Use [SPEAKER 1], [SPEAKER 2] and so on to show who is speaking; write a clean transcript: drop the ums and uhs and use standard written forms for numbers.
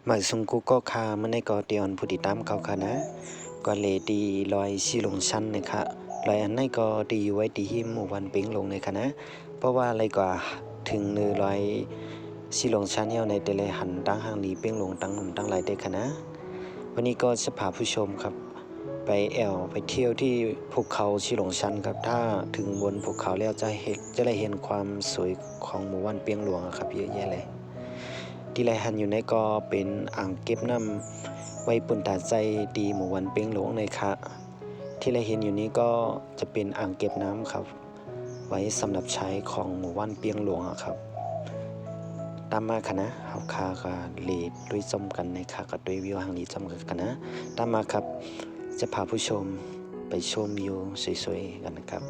[SPEAKER 1] หมายสุงกูก็คาเมื่อในก็เตียนผู้ติดตามเขาค่ะนะก็เลยดีลอยชีลงชั้นนะคะลอยอันในก็ดีไว้ดีหิมหมู่วันเป่งลงในค่ะนะเพราะว่าอะไรกว่าถึงเนื้อลอยชีลงชั้นเยาในแต่ละหันตั้งหางนี้เป่งลงตั้งหนุ่มตั้งหลายเด็กค่ะนะวันนี้ก็จะพาผู้ชมครับไปไปเที่ยวที่ภูเขาชีลงชันครับถ้าถึงบนภูเขาแล้วจะได้เห็นความสวยของหมู่บ้านเปียงหลวงครับเยอะแยะเลยที่ไรหันอยู่ในก็เป็นอ่างเก็บน้ำไว้ปุ่นตาใจดีหมู่บ้านเปียงหลวงเลยค่ะที่ไรเห็นอยู่นี้ก็จะเป็นอ่างเก็บน้ำครับไว้สำหรับใช้ของหมู่บ้านเปียงหลวงครับตามมาค่ะนะเฮาคากันเลดด้วยจมกันในค่ะกับด้วยวิวหางนี้จมกันนะตามมาครับจะพาผู้ชมไปชมวิวสวยๆกันนะครับ